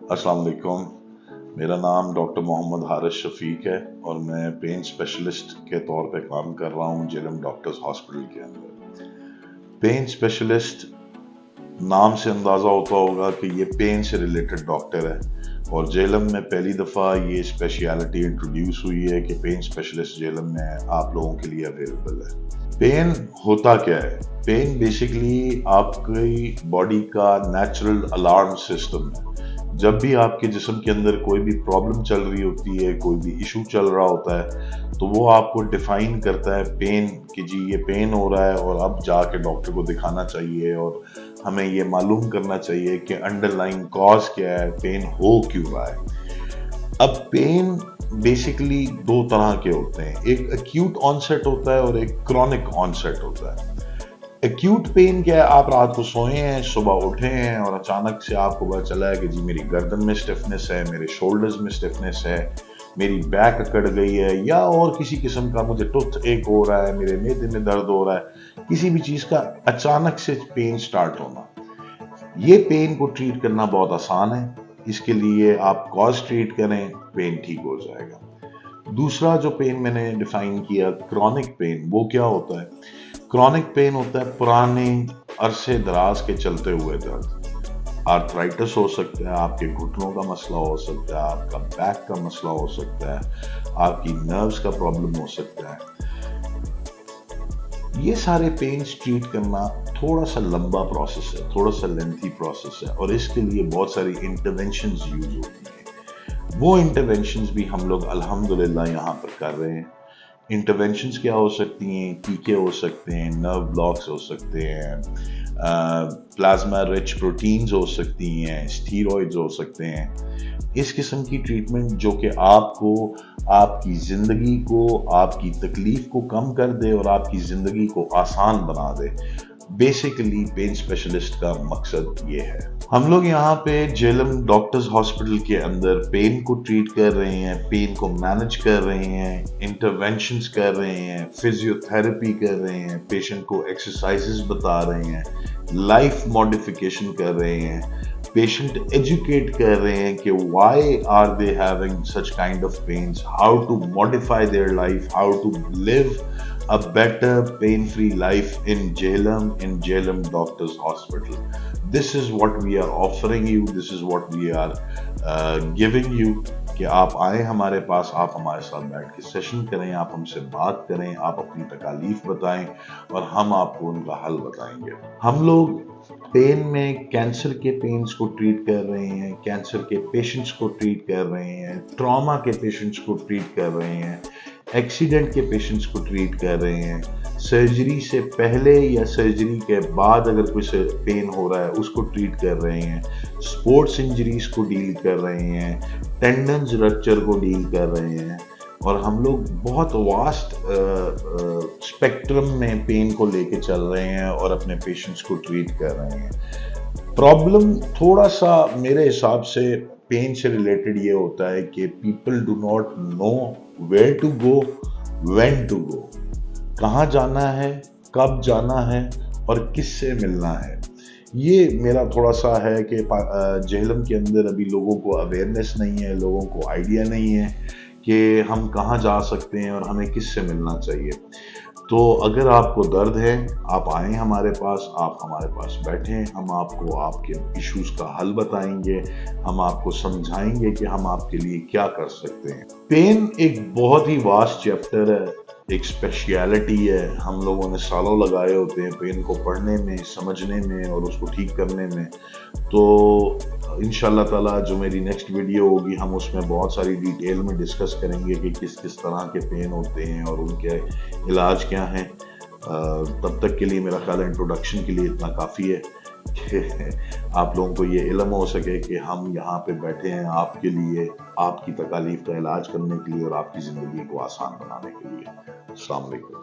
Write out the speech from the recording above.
अस्सलाम वालेकुम। मेरा नाम डॉक्टर मोहम्मद हारिस शफीक है और मैं पेन स्पेशलिस्ट के तौर पे काम कर रहा हूँ जेलम डॉक्टर्स हॉस्पिटल के अंदर। पेन स्पेशलिस्ट नाम से अंदाज़ा होता होगा कि ये पेन से रिलेटेड डॉक्टर है और जेलम में पहली दफ़ा ये स्पेशलिटी इंट्रोड्यूस हुई है कि पेन स्पेशलिस्ट जेलम में आप लोगों के लिए अवेलेबल है। पेन होता क्या है? पेन बेसिकली आपकी बॉडी का नेचुरल अलार्म सिस्टम है। जब भी आपके जिस्म के अंदर कोई भी प्रॉब्लम चल रही होती है, कोई भी इशू चल रहा होता है, तो वो आपको डिफाइन करता है पेन कि जी ये पेन हो रहा है और अब जाके डॉक्टर को दिखाना चाहिए और हमें ये मालूम करना चाहिए कि अंडरलाइन कॉज क्या है, पेन हो क्यों रहा है। अब पेन बेसिकली दो तरह के होते हैं, एक एक्यूट ऑनसेट होता है और एक क्रॉनिक ऑनसेट होता है। एक्यूट पेन क्या है? आप रात को सोए हैं, सुबह उठे हैं और अचानक से आपको पता चला है कि जी मेरी गर्दन में स्टिफनेस है, मेरे शोल्डर्स में स्टिफनेस है, मेरी बैक अकड़ गई है, या और किसी किस्म का मुझे टूथ एक हो रहा है, मेरे मैदे में दर्द हो रहा है, किसी भी चीज़ का अचानक से पेन स्टार्ट होना। ये पेन को ट्रीट करना बहुत आसान है। इसके लिए आप कॉज ट्रीट करें, पेन ठीक हो जाएगा। दूसरा जो पेन मैंने डिफाइन किया क्रॉनिक पेन, वो क्या होता है? क्रॉनिक पेन होता है पुराने अरसे दराज के चलते हुए दर्द। आर्थराइटिस हो सकता है, आपके घुटनों का मसला हो सकता है, आपका बैक का मसला हो सकता है, आपकी नर्व्स का प्रॉब्लम हो सकता है। ये सारे पेन्स ट्रीट करना थोड़ा सा लंबा प्रोसेस है, थोड़ा सा लेंथी प्रोसेस है और इसके लिए बहुत सारी इंटरवेंशंस यूज होती हैं। वो इंटरवेंशंस भी हम लोग अल्हम्दुलिल्लाह यहाँ पर कर रहे हैं। इंटरवेंशंस क्या हो सकती हैं? टीके हो सकते हैं, नर्व ब्लॉक्स हो सकते हैं, प्लाज्मा रिच प्रोटीन्स हो सकती हैं, स्टीरॉइड्स हो सकते हैं। इस किस्म की ट्रीटमेंट जो कि आपको आपकी ज़िंदगी को, आपकी तकलीफ को कम कर दे और आपकी ज़िंदगी को आसान बना दे। बेसिकली पेन स्पेशलिस्ट का मकसद ये है। हम लोग यहाँ पे जेलम डॉक्टर्स हॉस्पिटल के अंदर पेन को ट्रीट कर रहे हैं, पेन को मैनेज कर रहे हैं, इंटरवेंशंस कर रहे हैं, फिजियोथेरेपी कर रहे हैं, पेशेंट को एक्सरसाइजेस बता रहे हैं, लाइफ मॉडिफिकेशन कर रहे हैं, पेशेंट एजुकेट कर रहे हैं कि why are they having such kind of pains, how to modify their life, how to live a better pain-free life in Jhelum Doctors Hospital. This is what we are offering you. This is what we are giving you. कि आप आए हमारे पास, आप हमारे साथ बैठ के session करें, आप हमसे बात करें, आप अपनी तकालीफ बताएं और हम आपको उनका हल बताएंगे। हम लोग पेन में कैंसर के पेन्स को ट्रीट कर रहे हैं, कैंसर के पेशेंट्स को ट्रीट कर रहे हैं, ट्रॉमा के पेशेंट्स को ट्रीट कर रहे हैं, एक्सीडेंट के पेशेंट्स को ट्रीट कर रहे हैं, सर्जरी से पहले या सर्जरी के बाद अगर कोई पेन हो रहा है उसको ट्रीट कर रहे हैं, स्पोर्ट्स इंजरीज को डील कर रहे हैं, टेंडन्स रप्चर को डील कर रहे हैं और हम लोग बहुत वास्ट स्पेक्ट्रम में पेन को लेके चल रहे हैं और अपने पेशेंट्स को ट्रीट कर रहे हैं। प्रॉब्लम थोड़ा सा मेरे हिसाब से पेन से रिलेटेड ये होता है कि people do not know where to go, when to go, कहाँ जाना है, कब जाना है और किससे मिलना है। ये मेरा थोड़ा सा है कि जेहलम के अंदर अभी लोगों को अवेयरनेस नहीं है, लोगों को आइडिया नहीं है कि हम कहाँ जा सकते हैं और हमें किससे मिलना चाहिए। तो अगर आपको दर्द है, आप आएँ हमारे पास, आप हमारे पास बैठें, हम आपको आपके इश्यूज़ का हल बताएंगे, हम आपको समझाएंगे कि हम आपके लिए क्या कर सकते हैं। पेन एक बहुत ही वास्ट चैप्टर है, एक स्पेशलिटी है। हम लोगों ने सालों लगाए होते हैं पेन को पढ़ने में, समझने में और उसको ठीक करने में। तो इंशाल्लाह ताला जो मेरी नेक्स्ट वीडियो होगी हम उसमें बहुत सारी डिटेल में डिस्कस करेंगे कि किस किस तरह के पेन होते हैं और उनके इलाज क्या हैं। तब तक के लिए मेरा ख्याल है इंट्रोडक्शन के लिए इतना काफ़ी है कि आप लोगों को ये इल्म हो सके कि हम यहाँ पे बैठे हैं आपके लिए, आपकी तकालीफ का इलाज करने के लिए और आपकी ज़िंदगी को आसान बनाने के लिए। अस्सलाम वालेकुम।